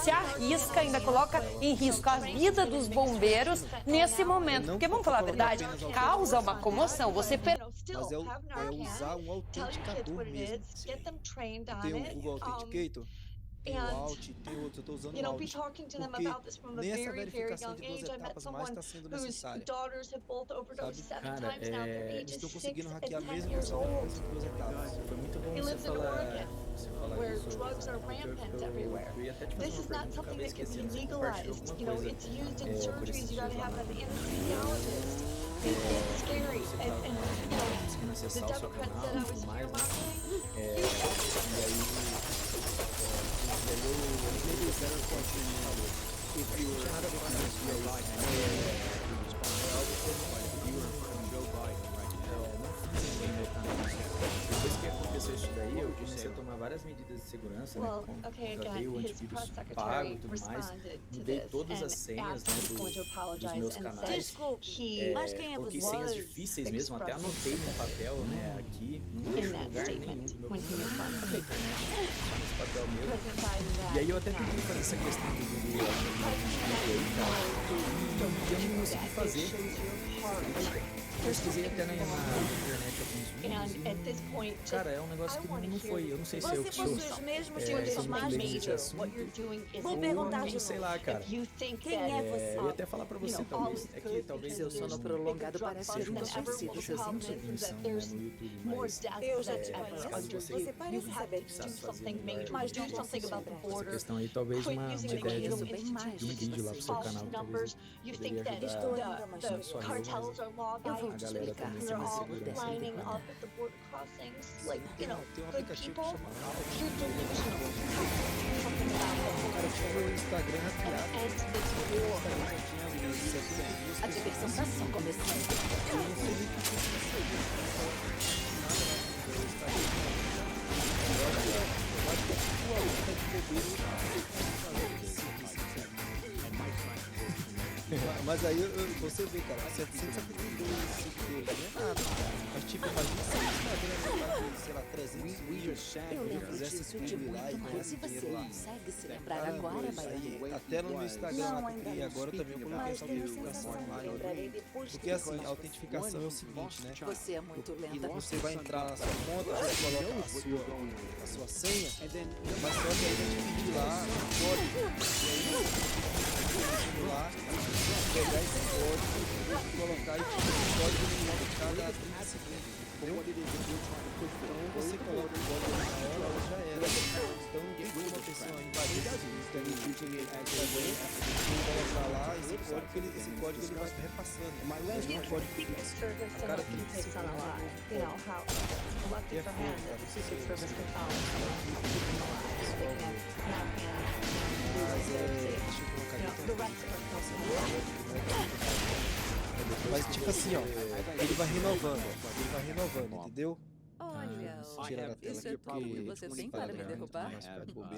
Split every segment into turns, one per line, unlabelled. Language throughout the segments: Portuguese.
se arrisca, ainda coloca em risco a vida dos bombeiros nesse momento. Porque, vamos falar a verdade, causa uma comoção. Você
Mas é usar um autenticador mesmo. Tem o Google Authenticator, tem o Alt, tem outros. Eu estou usando o Alt, porque nessa verificação de 2 etapas mais está sendo necessária, sabe?
Cara,
Eles estão conseguindo hackear mesmo com essa verificação de 2 etapas.
foi muito bom você falar isso. Eu ia até te fazer uma pergunta, acabei esquecendo. Você compartilhou alguma coisa por esses dias lá conseguindo acessar o seu canal e tudo mais, né? E aí eles eram continuados. Não tinha nada a ver com isso. Depois que aconteceu isso daí, eu comecei a tomar várias medidas de segurança, né? Contratei o antivírus pago e tudo mais, mudei todas as senhas, né, dos meus canais, coloquei senhas difíceis mesmo, até anotei no papel, né, aqui, não deixo em lugar nenhum do meu computador, só nesse papel mesmo. E aí eu até tentei fazer essa questão do Google aí, cara, e eu não consegui fazer. Pesquisei até na internet alguns vídeos. Cara, é um negócio que não foi. Eu não sei se eu sou leigo nesse assunto.
Vou perguntar de
sei lá, cara.
Quem é você?
Eu ia até falar pra você, talvez. É que talvez
Seu sono prolongado parece reconhecido seus sentidos.
no YouTube, mas
Eu já te conheço.
você
parece saber
mas
do que sobre
essa questão aí, talvez uma ideia de um vídeo lá pro seu canal, talvez poderia ajudar não só eu, mas
Eu vou
a
te
galera
explicar.
também tem mais segurança do canal.
Tem um aplicativo que chama Cara, eu tinha meu Instagram hackeado. Meu Instagram já tinha 700
A diversão tá só começando.
eu não sei nem o que eu fiz nada lá no meu Instagram. Eu acho que é tipo a lista de bobeira. Mas aí você vê, cara, 772 seguidores, não é nada. Mas tipo, imagina se o Instagram tá, sei lá, 300 vídeos, eu fizesse publi lá e ganhasse dinheiro lá.
Consegue se lembrar agora,
Aí, até no meu Instagram lá que eu criei agora, eu também coloquei essa autentificação online. Porque assim, a autentificação é o seguinte, né?
Você é muito lenta.
Você vai entrar na sua conta, você coloca a sua senha, mas só que aí vai te pedir lá o código. E aí lá, pegar esse código e colocar o código de cada 30 segundos. Entendeu? Então você coloca o código na hora, já era. Então não tem como a pessoa invadir colocar lá esse código ele vai repassando. Mas não é um código fixo. A cada 30 segundos mas tipo assim, ó, ele vai renovando, entendeu?
Olha,
Tirar a tela
isso é
aqui
tudo que
porque
você tem para me derrubar?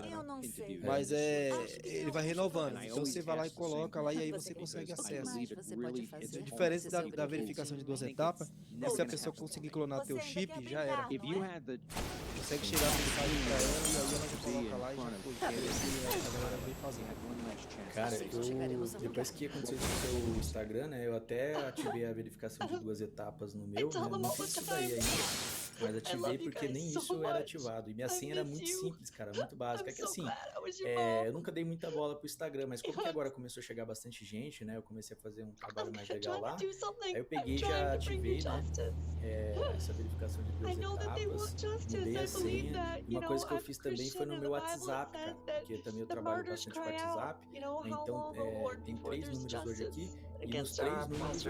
Eu não sei.
mas ele vai renovando. Então você vai lá e coloca lá e aí você consegue acesso.
Você pode fazer.
A diferença da verificação de 2 etapas é se a pessoa conseguir clonar teu chip, já era. Consegue chegar no site pra ela e aí ela já coloca lá e já foi. Que é isso que a galera vem fazendo.
Cara, depois que aconteceu isso no seu Instagram, né, eu até ativei a verificação de 2 etapas no meu, né, não fiz isso daí ainda. Mas ativei porque nem isso era ativado. E minha senha era muito simples, cara, muito básica. É que assim, eu nunca dei muita bola pro Instagram, mas como que agora começou a chegar bastante gente, né? Eu comecei a fazer um trabalho mais legal lá. Aí eu peguei e já ativei, né? Essa verificação de 2 etapas, mudei a senha. E uma coisa que eu fiz também foi no meu WhatsApp, cara, porque também eu trabalho bastante com WhatsApp, né? Então tem 3 números hoje aqui. E nos 3 números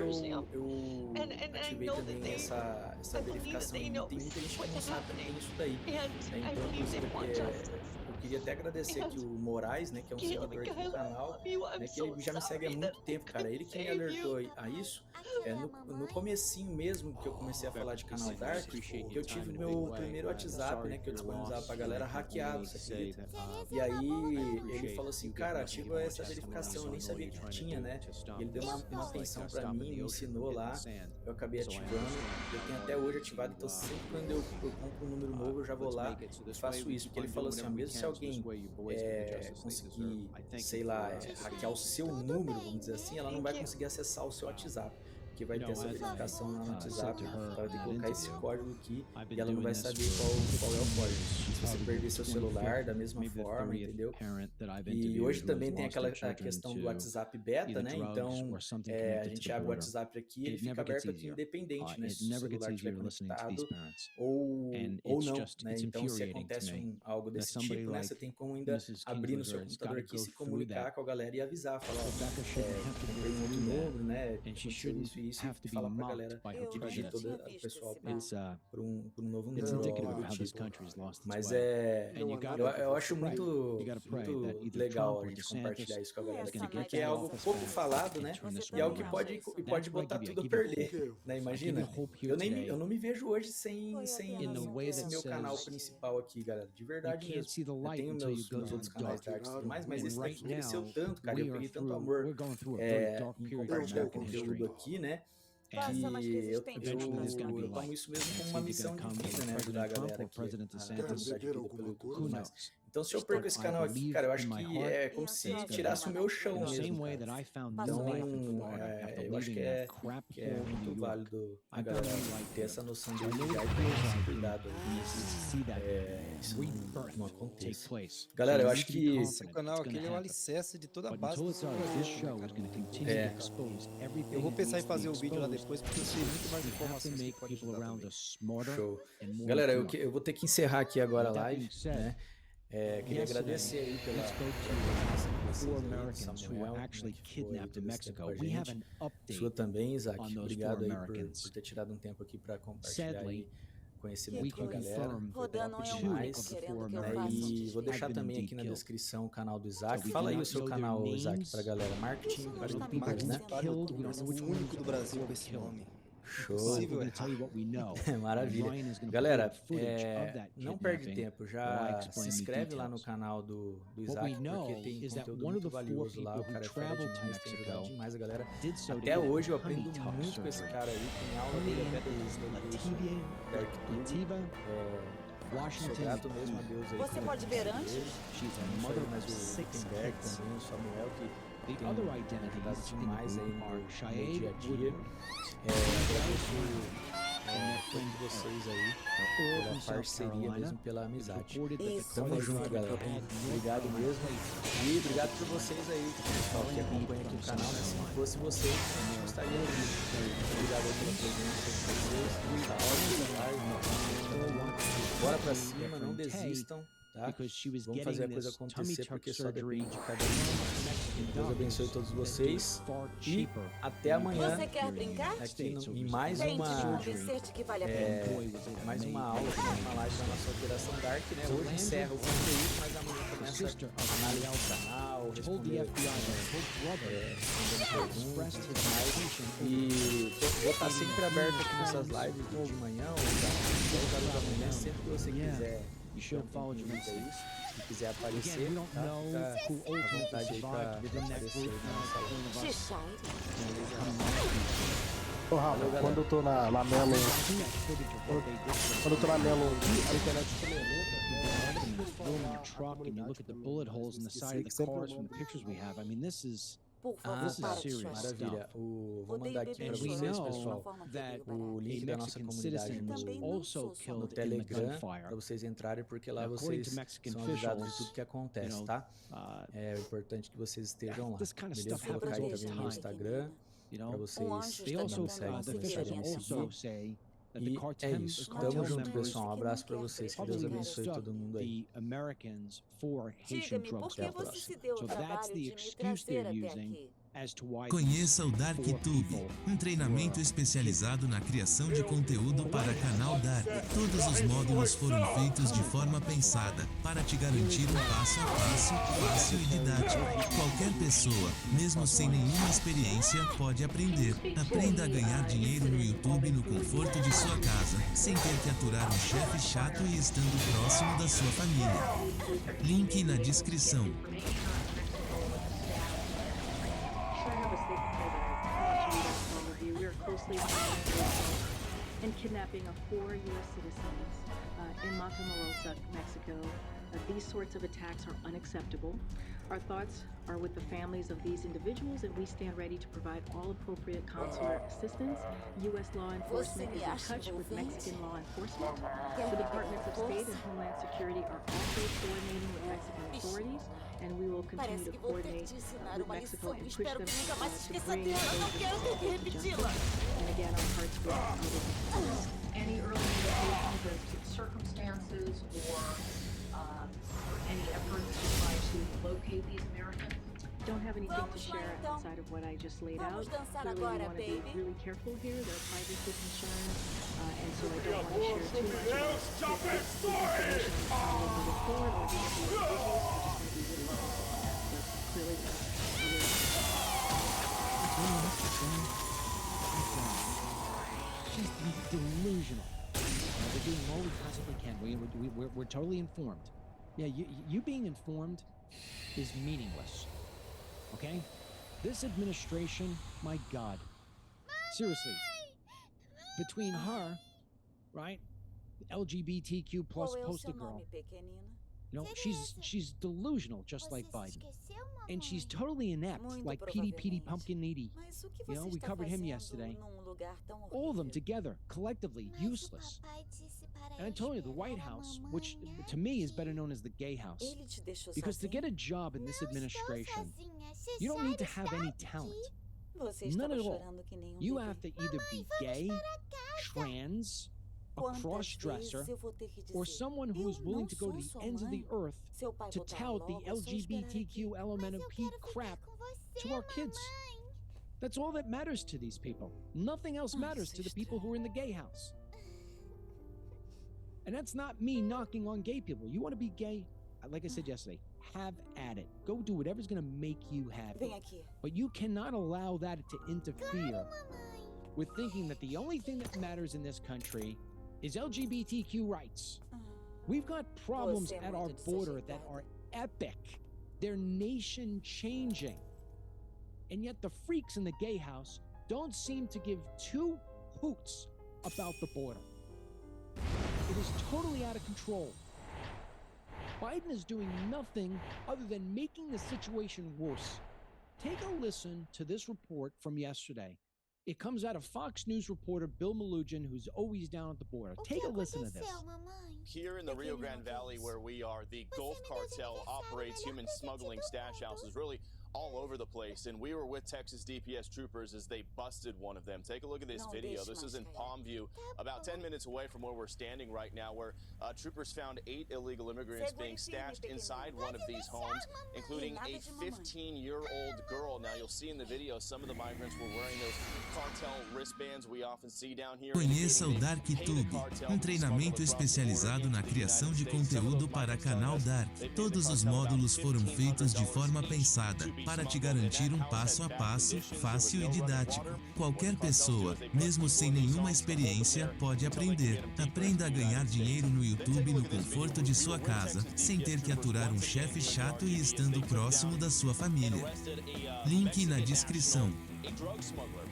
eu ativei também essa verificação. E tem muita gente que não sabe que tem isso daí. Então, eu queria até agradecer aqui o Moraes, né, que é um seguidor aqui do canal, né, que ele já me segue há muito tempo, cara. Ele que me alertou a isso. No comecinho mesmo que eu comecei a falar de canal Dark, que eu tive meu primeiro WhatsApp, né, que eu disponibilizava pra galera hackeado, você acredita? E aí ele falou assim, cara, ativa essa verificação, eu nem sabia que tinha, né? E ele deu uma atenção pra mim, me ensinou lá, eu acabei ativando, eu tenho até hoje ativado, então sempre quando eu compro um número novo, eu já vou lá e faço isso, porque ele falou assim, ó, mesmo se alguém conseguir, sei lá, hackear o seu número, vamos dizer assim, ela não vai conseguir acessar o seu WhatsApp. Porque vai ter essa verificação lá no WhatsApp, ela vai ter que colocar esse código aqui e ela não vai saber qual é o código. Se você perder seu celular da mesma forma, entendeu? E hoje também tem a questão do WhatsApp beta, né? Então, a gente abre o WhatsApp aqui, ele fica aberto aqui independente, né? Se o celular estiver conectado ou não, né? Então, se acontece algo desse tipo, né? Você tem como ainda abrir no seu computador aqui, se comunicar com a galera e avisar, falar, comprei um outro número, né? Aconteceu isso e e falar pra galera dirigir todo o pessoal para um novo número. Mas eu acho muito legal a gente compartilhar isso com a galera aqui, porque é algo pouco falado, né? E é algo que pode botar tudo a perder, né? Imagina, eu não me vejo hoje sem esse meu canal principal aqui, galera, de verdade mesmo. Eu tenho meus outros canais da arte e tudo mais, mas esse daqui cresceu tanto, cara, eu peguei tanto amor em compartilhar o conteúdo aqui, né? Que eu tomo isso mesmo como uma missão de vida, né? Ajudar a galera aqui a mudar de vida pelo YouTube e tudo mais. Então, se eu perco esse canal aqui, cara, eu acho que é como se tirasse o meu chão mesmo, cara. Então, eu acho que é muito válido a galera ter essa noção de unidade e esse cuidado isso não aconteça. Galera, eu acho que
o canal aqui é o alicerce de toda a base do seu projeto, né, cara? Eu vou pensar em fazer o vídeo lá depois, porque eu sei muito mais informações que pode ajudar também.
Show. Galera, eu vou ter que encerrar aqui agora a live, né? Queria agradecer aí pela Samuel, sua também, Isaac. Obrigado aí por ter tirado um tempo aqui para compartilhar aí conhecimento com a galera. Demais, né? E vou deixar também aqui na descrição o canal do Isaac. Fala aí o seu canal, Isaac, pra galera. Marketing para YouTubers, né?
O único do Brasil com esse nome.
Show. Maravilha. Galera, não perde tempo, já se inscreve lá no canal do Isaac, porque tem conteúdo muito valioso lá, o cara é fera demais, tem ajudado demais a galera. Até hoje eu aprendo muito com esse cara aí, tem aula dele até do arquitetura. Sou grato mesmo a Deus aí.
Você pode ver antes?
Mas o Wittenberg também, o Samuel, que tem ajudado demais aí no dia a dia. Agradeço todos vocês aí pela parceria mesmo, pela amizade. Tamo junto, galera. Obrigado mesmo. E obrigado por vocês aí, pessoal, que acompanha aqui o canal, né? Se não fosse vocês, eu não estaria aqui. Obrigado pela presença de vocês. Bora pra cima, não desistam, tá? Vamos fazer a coisa acontecer, porque só depende de cada um. Deus abençoe todos vocês e até amanhã.
Você quer brincar?
Aqui em mais uma aula, uma live da nossa Adoração Dark, né? Hoje encerra o conteúdo, mas amanhã começa a analisar o canal, responder perguntas, e vou estar sempre aberto aqui nessas lives de manhã ou às 10 horas da manhã, sempre que você quiser. Se quiser aparecer, tá? Fica à vontade aí pra aparecer na nossa live.
Ô Rafa, quando eu tô na Melo, a internet também é
Por favor,
maravilha. Vou mandar aqui para vocês, pessoal, o link da nossa comunidade no Telegram, para vocês entrarem, porque lá vocês são avisados de tudo que acontece, tá? É importante que vocês estejam lá. Beleza? Vou colocar aí também no Instagram, para vocês que me seguem, começarem a me seguir. E é isso. Tamo junto, pessoal. Um abraço pra vocês. Que Deus abençoe todo mundo aí.
Diga-me, por que você se deu o trabalho de me trazer até aqui?
Conheça o DarkTube, um treinamento especializado na criação de conteúdo para canal Dark. Todos os módulos foram feitos de forma pensada, para te garantir um passo a passo, fácil e didático. Qualquer pessoa, mesmo sem nenhuma experiência, pode aprender. Aprenda a ganhar dinheiro no YouTube no conforto de sua casa, sem ter que aturar um chefe chato e estando próximo da sua família. Link na descrição.
And kidnapping of 4 U.S. citizens in Matamoros, Mexico. These sorts of attacks are unacceptable. Our thoughts are with the families of these individuals, and we stand ready to provide all appropriate consular assistance. U.S. law enforcement is in touch with Mexican law enforcement. The Departments of State and Homeland Security are also coordinating with Mexican authorities, and we will continue to coordinate with Mexico and push them to bring those justice. And again, our hearts go out to them.
Any early indications as to circumstances or any efforts to try to locate these Americans?
Don't have anything to share outside of what I just laid out. Clearly, we want to be really careful here. There are privacy concerns, and so I don't want to share too much about information moving forward or the individuals. I just want to be really careful on that. But clearly,
She's delusional. We're doing all we possibly can. We're totally informed. Yeah, you being informed is meaningless. Okay? This administration, my God. Seriously. Between her, right? The LGBTQ plus poster girl. You know, she's delusional, just like Biden. And she's totally inept, like Petey Pumpkin Needy. You know, we covered him yesterday. All of them together, collectively, useless. And I told you, the White House, which to me is better known as the gay house, because to get a job in this administration, you don't need to have any talent. None at all. You have to either be gay, trans, a cross-dresser, or someone who is willing to go to the ends of the earth to tout the LGBTQ LMNOP crap to our kids. That's all that matters to these people. Nothing else matters to the people who are in the gay house. And that's not me knocking on gay people. You want to be gay? Like I said yesterday, have at it. Go do whatever's going to make you happy. But you cannot allow that to interfere with thinking that the only thing that matters in this country is LGBTQ rights. We've got problems at our border that are epic. They're nation-changing. And yet the freaks in the gay house don't seem to give two hoots about the border. It is totally out of control. Biden is doing nothing other than making the situation worse. Take a listen to this report from yesterday. It comes out of Fox News reporter Bill Melugin, who's always down at the border. Take a listen to this.
Here in the Rio Grande Valley where we are, the Gulf Cartel operates human smuggling stash houses really all over the place, and we were with Texas DPS troopers as they busted one of them. Take a look at this video. This is in Palm View, about 10 minutes away from where we're standing right now, where troopers found 8 illegal immigrants being stashed inside one of these homes, including a 15-year-old girl. Now, you'll see in the video some of the migrants were wearing those cartel wristbands we often see down here.
Conheça o DarkTube, treinamento especializado na criação de conteúdo para canal Dark. Todos os módulos foram feitos de forma pensada, para te garantir passo a passo, fácil e didático. Qualquer pessoa, mesmo sem nenhuma experiência, pode aprender. Aprenda a ganhar dinheiro no YouTube no conforto de sua casa, sem ter que aturar chefe chato e estando próximo da sua família. Link na descrição.
A drug smuggler.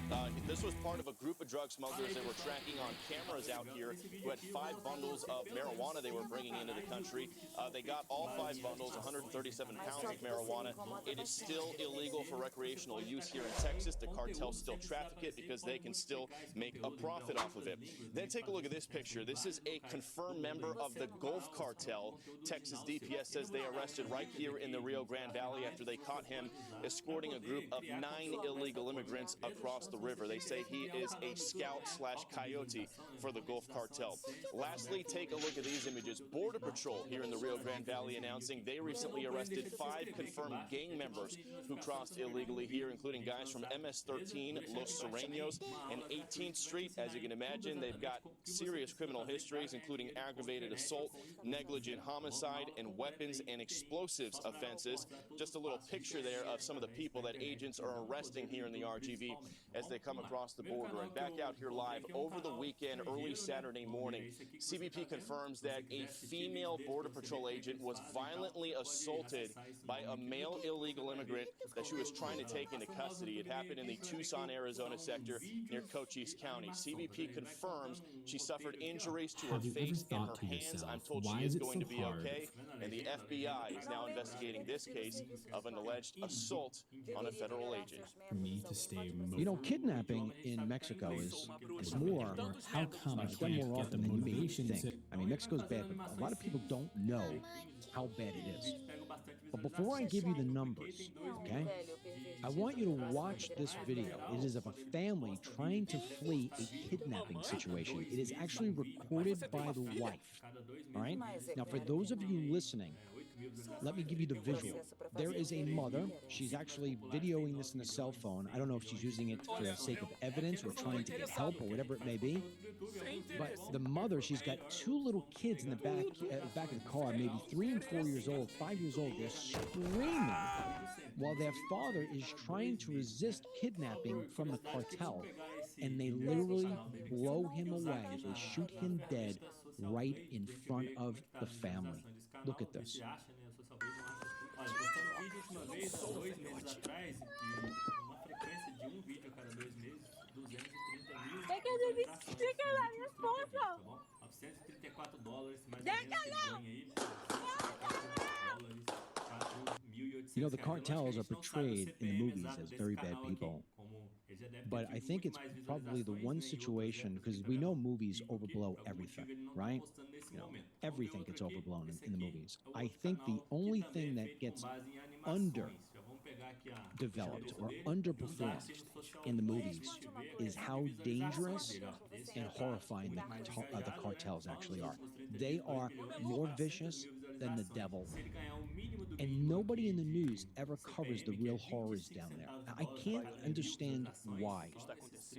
This was part of a group of drug smugglers that were tracking on cameras out here who had 5 bundles of marijuana they were bringing into the country. They got all 5 bundles, 137 pounds of marijuana. It is still illegal for recreational use here in Texas. The cartels still traffic it because they can still make a profit off of it. Then take a look at this picture. This is a confirmed member of the Gulf Cartel. Texas DPS says they arrested right here in the Rio Grande Valley after they caught him escorting a group of 9 illegal immigrants across the river. They say he is a scout/coyote for the Gulf Cartel. Lastly, take a look at these images. Border Patrol here in the Rio Grande Valley announcing they recently arrested 5 confirmed gang members who crossed illegally here, including guys from MS-13, Los Serenos, and 18th Street. As you can imagine, they've got serious criminal histories, including aggravated assault, negligent homicide, and weapons and explosives offenses. Just a little picture there of some of the people that agents are arresting here in the RGV as as they come across the border. And back out here live over the weekend, early Saturday morning, CBP confirms that a female Border Patrol agent was violently assaulted by a male illegal immigrant that she was trying to take into custody. It happened in the Tucson, Arizona sector near Cochise County. CBP confirms she suffered injuries to her face and her hands. I'm told she is going to be okay, and the FBI is now investigating this case of an alleged assault on a federal agent.
For me to stay
You know, kidnapping in Mexico is more
how come I
done more
can't get the
often than you may
motivation
think.
to
I mean, Mexico's bad, but a lot of people don't know how bad it is. But before I give you the numbers, okay, I want you to watch this video. It is of a family trying to flee a kidnapping situation. It is actually recorded by the wife. All right? Now, for those of you listening, let me give you the visual. There is a mother. She's actually videoing this in a cell phone. I don't know if she's using it for the sake of evidence or trying to get help or whatever it may be. But the mother, she's got two little kids in the back of the car, maybe 3 and 4 years old, 5 years old. They're screaming while their father is trying to resist kidnapping from the cartel. And they literally blow him away. They shoot him dead right in front of the family. Look at this.
Olha, postando vídeo a última vez, 2 meses atrás, e uma frequência de um vídeo a cada 2 meses, 230 mil. Fica lá, minha esposa! Tá bom? $934, mais ou menos que ganha aí.
You know, the cartels are portrayed in the movies as very bad people. But I think it's probably the one situation, because we know movies overblow everything, right? You know, everything gets overblown in the movies. I think the only thing that gets underdeveloped or underperformed in the movies is how dangerous and horrifying the cartels actually are. They are more vicious than the devil. And nobody in the news ever covers the real horrors down there. I can't understand why,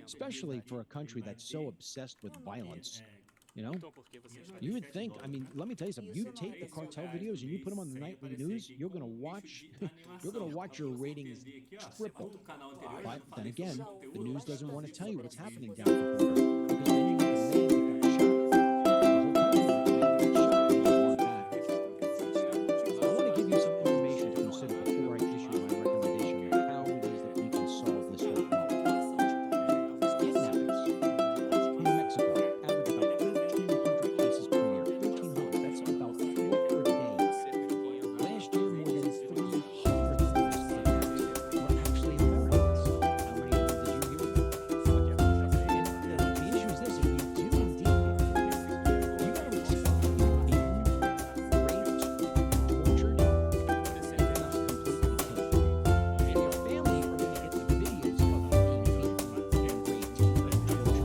especially for a country that's so obsessed with violence. You know, you would think, I mean, let me tell you something. You take the cartel videos and you put them on the nightly news, you're going to watch your ratings triple. But then again, the news doesn't want to tell you what's happening down the border, because then you get a man that got shot. I want to give you some information to consider before I issue my recommendation on how it is that we can solve this whole problem. Kidnappings in Mexico average about 1,300 cases per year. 1,300, that's about 4 per day. Last year, more than 300 were actually Americans. How many of them did you hear about? And the issue is this: if you do indeed get kidnapped, you got to expect to be beaten, raped, tortured, and not completely killed. And your family are going to get the videos of you being beaten and raped and tortured.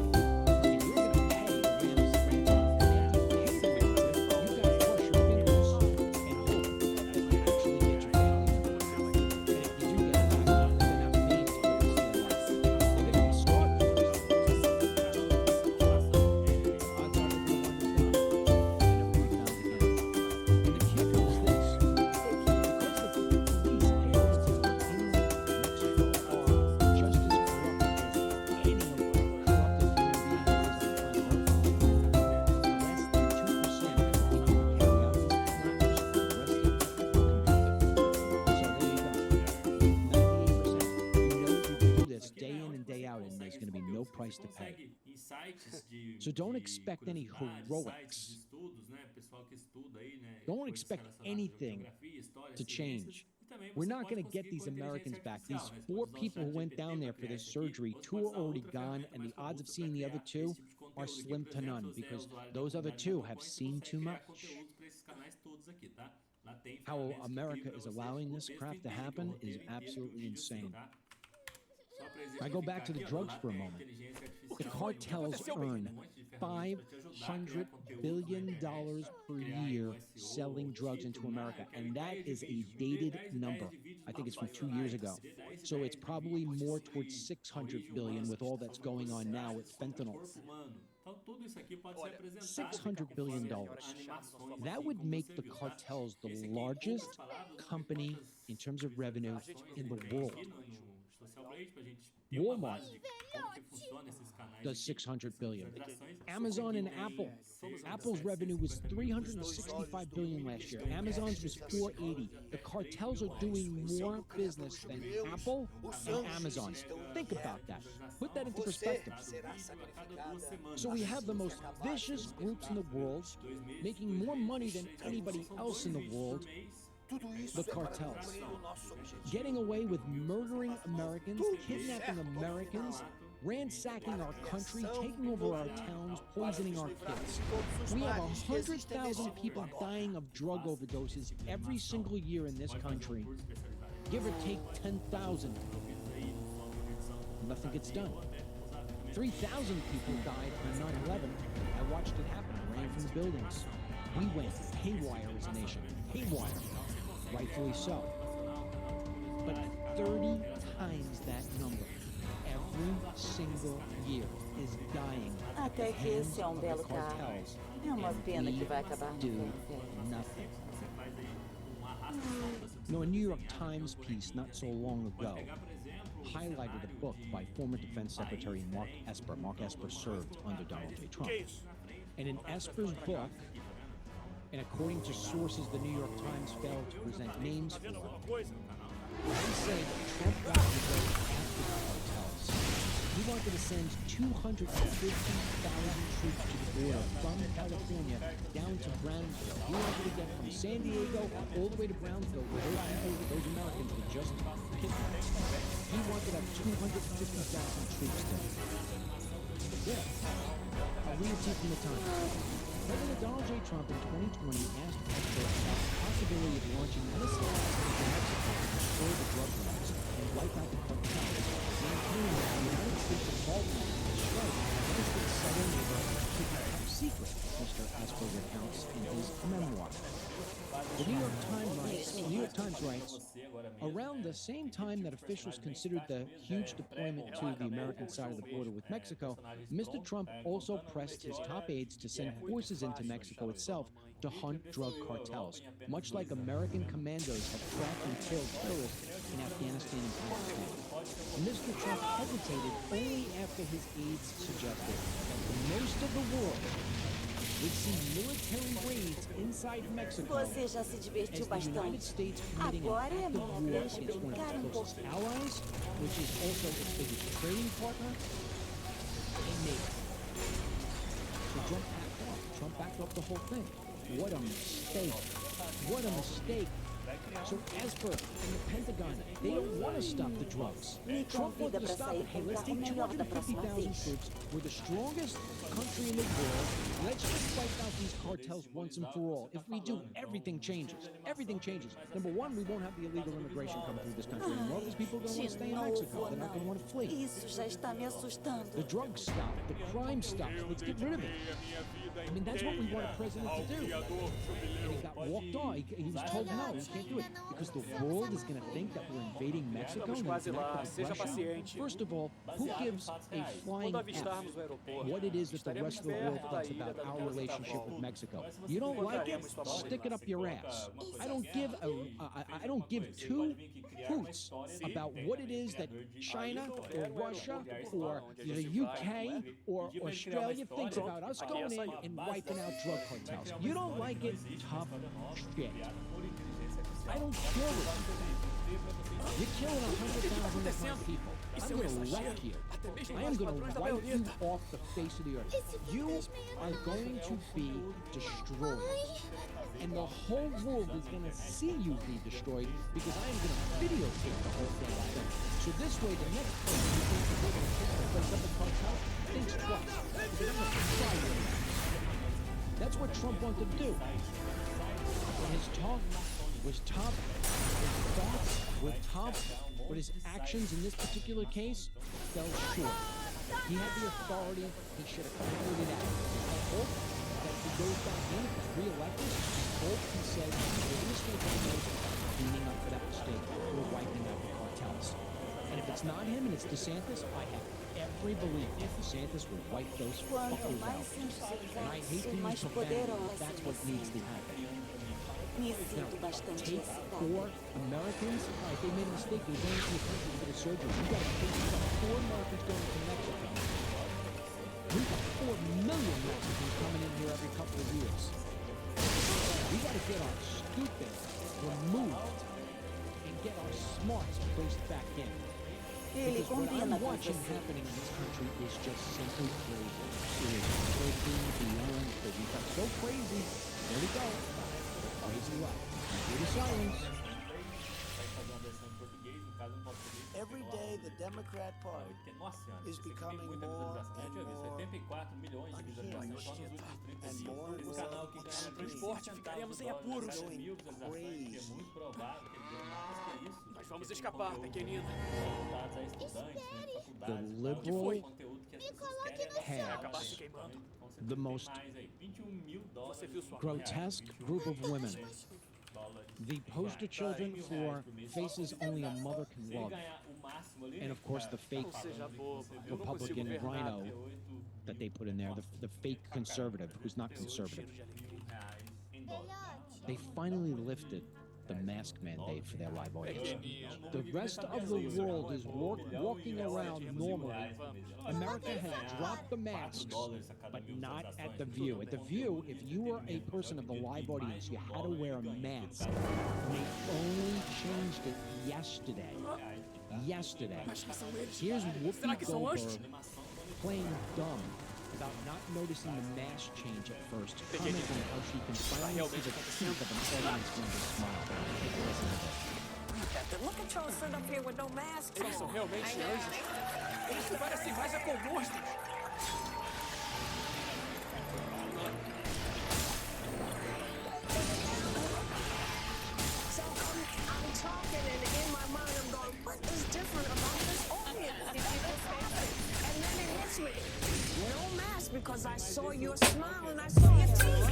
And you're going to pay the ransom. And after you pay the ransom, you've got to cross your fingers and hope that you actually get your family members out. And if you do get them back, they're going to have pain for the rest of their life. They're going to be scarred for the rest of their life. Odds are they're going to want this done. They never be found again. And the kicker is this: because the police and military in Mexico are just as corrupt as any corrupted human being there is on planet Earth, less than 2% of the people who carry out these kidnappings are arrested or convicted. So there you go. 98%. You know you can do this day in and day out, and there's going to be no price to pay. So don't expect any heroics. Don't expect anything to change. We're not going to get these Americans back. These 4 people who went down there for this surgery, 2 are already gone, and the odds of seeing the other 2 are slim to none, because those other 2 have seen too much. How America is allowing this crap to happen is absolutely insane. I go back to the drugs for a moment. The cartels earn $500 billion per year selling drugs into America, and that is a dated number. I think it's from 2 years ago. So it's probably more towards $600 billion with all that's going on now with fentanyl. $600 billion. That would make the cartels the largest company in terms of revenue in the world.
ter uma
Walmart
base de como que funciona esses canais
does
de
600 billion.
transações,
Amazon and
conseguiria aí
Apple.
cerca de
Apple's revenue was
750
365 billion last year. Amazon's was 480. The cartels are doing more business than Apple and Amazon. Think about that. Put that into perspective. So we have the most vicious groups in the world making more money than anybody else in the world. The cartels. Getting away with murdering Americans, kidnapping Americans, ransacking our country, taking over our towns, poisoning our kids. We have 100,000 people dying of drug overdoses every single year in this country. Give or take 10,000. Nothing gets done. 3,000 people died on 9/11. I watched it happen. I ran from the buildings. We went haywire as a nation. Haywire. Rightfully so. But 30 times that number every single year is dying.
Até que esse é belo carro. É uma pena que vai acabar no
do nothing. You know, a New York Times piece not so long ago highlighted a book by former Defense Secretary Mark Esper. Mark Esper served under Donald J. Trump. And in Esper's book, and according to sources the New York Times failed to present names for, he said Trump got involved after the cartels. He wanted to send 250,000 troops to the border from California down to Brownsville. He wanted to get from San Diego all the way to Brownsville, where those Americans were just kidnapped. He wanted to have 250,000 troops there. Yeah. I'll read it to you from the Times. President Donald J. Trump in 2020 asked Esper about the possibility of launching missiles into Mexico to destroy the drug lords and wipe out the cartels, maintaining that the United States' involvement in the strike against its southern neighbor should be kept secret, Mr. Esper recounts in his memoir. The New York Times writes, around the same time that officials considered the huge deployment to the American side of the border with Mexico, Mr. Trump also pressed his top aides to send forces into Mexico itself to hunt drug cartels, much like American commandos have tracked and killed terrorists in Afghanistan and Pakistan. Mr. Trump hesitated only after his aides suggested that most of the world would see military raids inside Mexico
Você já se divertiu
as the United
bastante.
States committing
Agora
an
é
act of
minha
war
vez de
against one of
brincar
its closest
pouquinho.
allies, which is also its biggest trading partner, and NATO. So Trump backed up the whole thing. What a mistake. What a mistake. So Esper and the Pentagon, they don't want to stop the drugs. Trump wanted to stop it. Hey, let's take 250,000 troops. We're the strongest country in the world. Let's just wipe out these cartels once and for all. If we do, everything changes. Everything changes. Number one, we won't have the illegal immigration coming through this country anymore because people are going to want to stay in Mexico. They're not going to want to flee.
Isso já está me assustando.
The drugs stop. The crime stops. Let's get rid of it. I mean, that's what we want a president to do. And he got walked on. He was told no, he can't do it. Because the world is going to think that we're invading Mexico. And First of all, who gives a flying F what it is that the rest of the world thinks about our relationship with Mexico? You don't like it? Stick it up your ass. I don't give two hoots about what it is that China or Russia or the UK or Australia thinks about us going in and wiping out drug cartels. You don't like it? Tough shit. I don't care what you think. You're killing 100,000 of my people. I'm going to wreck you. I am going to wipe you off the face of the earth. You are going to be destroyed. And the whole world is going to see you be destroyed because I am going to videotape the whole damn thing. So this way, the next person who thinks that they're going to pick the place up at cartel thinks twice. Because I'm going to try you. That's what Trump wanted to do. And his talk was tough, his thoughts were tough, but his actions in this particular case fell short. He had the authority, he should have carried it out. I hope that if he goes back in, if he's re-elected, I hope he says we're going to stay cleaning up for that mistake. We're wiping out the cartels. And if it's not him and it's DeSantis, I have every belief that DeSantis will wipe those fuckers out. And I hate to use profanity, but that's what needs to happen. Take 4 Americans, all right, they made a mistake, they went into the country to get a surgery. You got 4 Americans going to Mexico. We've got 4 million Mexicans coming in here every couple of years. We got to get our stupid removed and get our smarts placed back in. Because what I'm watching happening in this country is just simply crazy. It is crazy beyond crazy. We got so crazy. There we go. Crazy what? Computer science.
Every day the Democrat Party is becoming more and more unhinged and more and more extreme, going crazy.
Nós vamos escapar, pequenina.
The liberal has the most grotesque group of women. The poster children for faces only a mother can love. And of course the fake Republican rhino that they put in there, the fake conservative who's not conservative. They finally lifted the mask mandate for their live audience. The rest of the world is walking around normally. America has dropped the masks, but not at The View. At The View, if you were a person of the live audience, you had to wear a mask. And they only changed it yesterday. Here's Whoopi Goldberg playing dumb about not noticing the mask change at first, commenting how she can finally see the teeth of an audience member's smile. Take a listen to this.
Look at y'all sit up here with no mask.
Eles são realmente anjos. Eles se parecem mais com monstros.
So I'm talking and in my mind I'm going, what is different about this audience? And then it hits me. No mask because I saw your smile and I saw your teeth.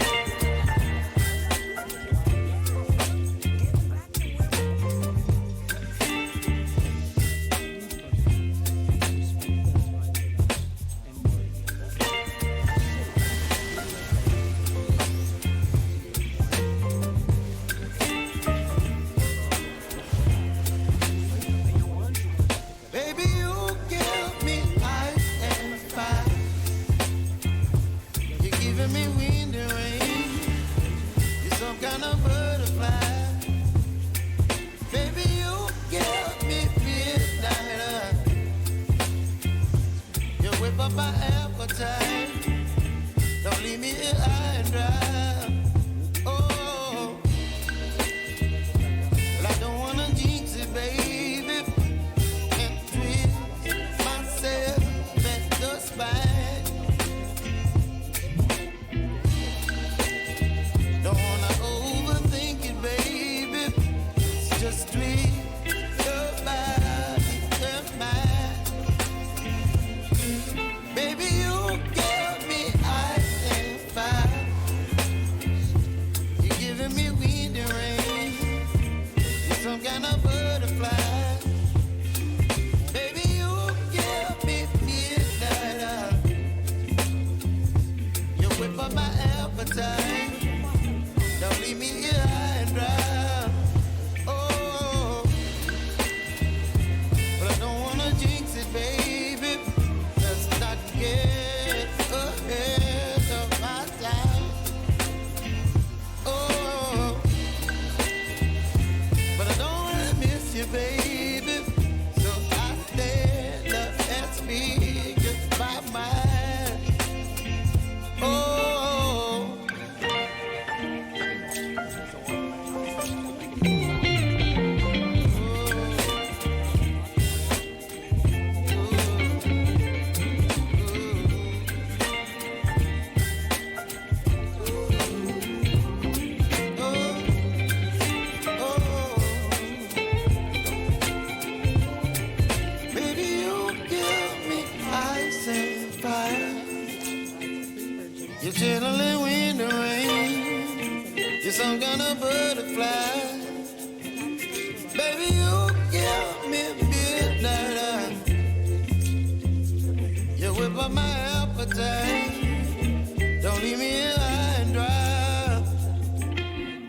Don't leave me high and dry.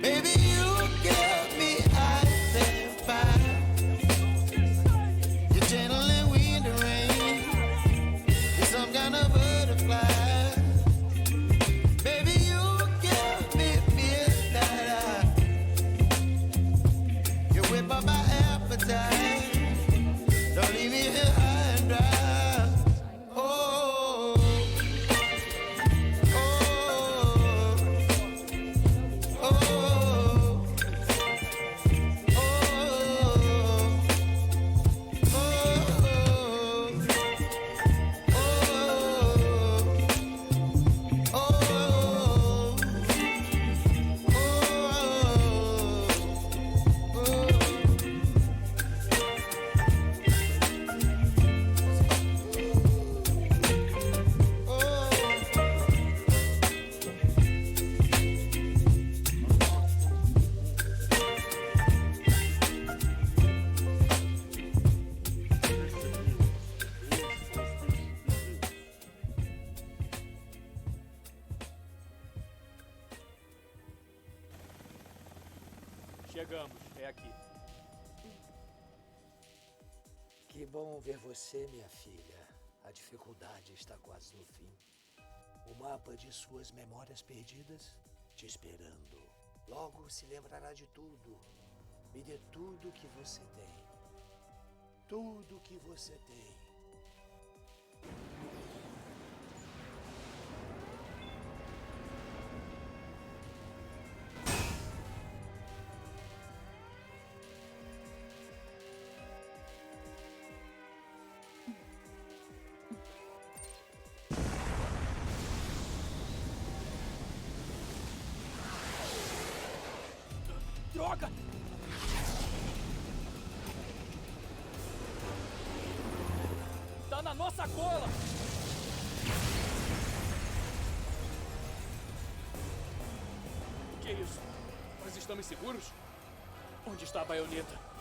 Baby, you
Chegamos, é aqui.
Que bom ver você, minha filha. A dificuldade está quase no fim. O mapa de suas memórias perdidas te esperando. Logo se lembrará de tudo. Me dê tudo que você tem. Tudo que você tem.
Droga! Tá na nossa cola! Que isso? Nós estamos seguros? Onde está a baioneta?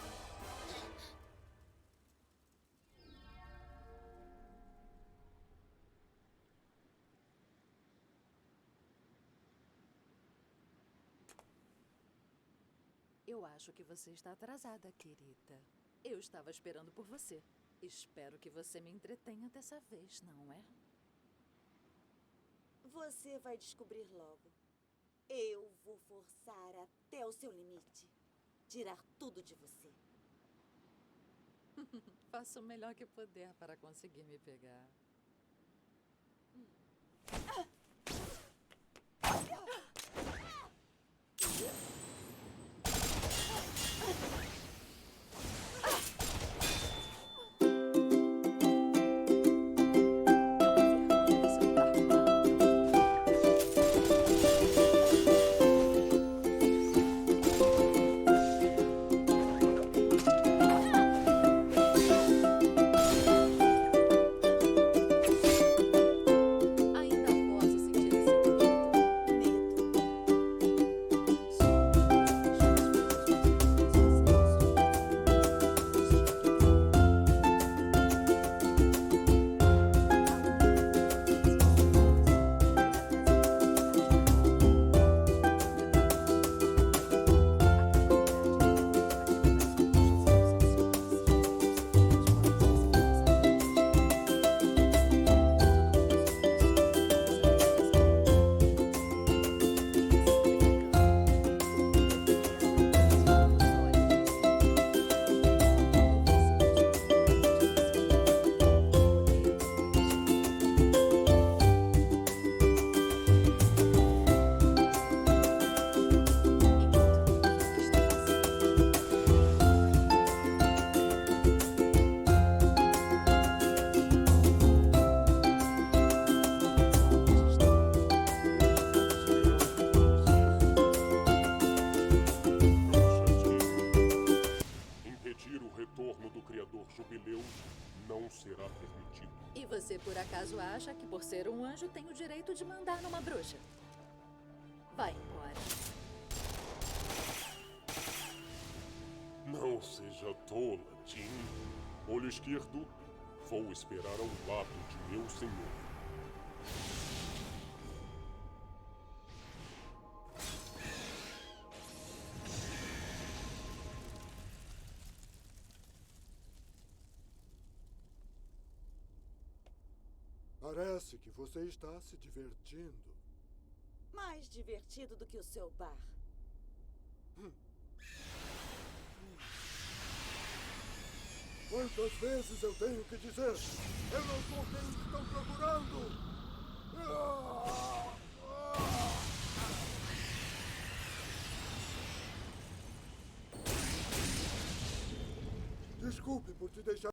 Eu acho que você está atrasada, querida. Eu estava esperando por você. Espero que você me entretenha dessa vez, não é?
Você vai descobrir logo. Eu vou forçar até o seu limite. Tirar tudo de você.
Faço o melhor que puder para conseguir me pegar. E você, por acaso, acha que por ser um anjo tem o direito de mandar numa bruxa? Vai embora.
Não seja tola, Tim. Olho esquerdo, vou esperar ao lado de meu senhor.
Parece que você está se divertindo.
Mais divertido do que o seu bar.
Quantas vezes eu tenho que dizer? Eu não sou quem estão procurando! Desculpe por te deixar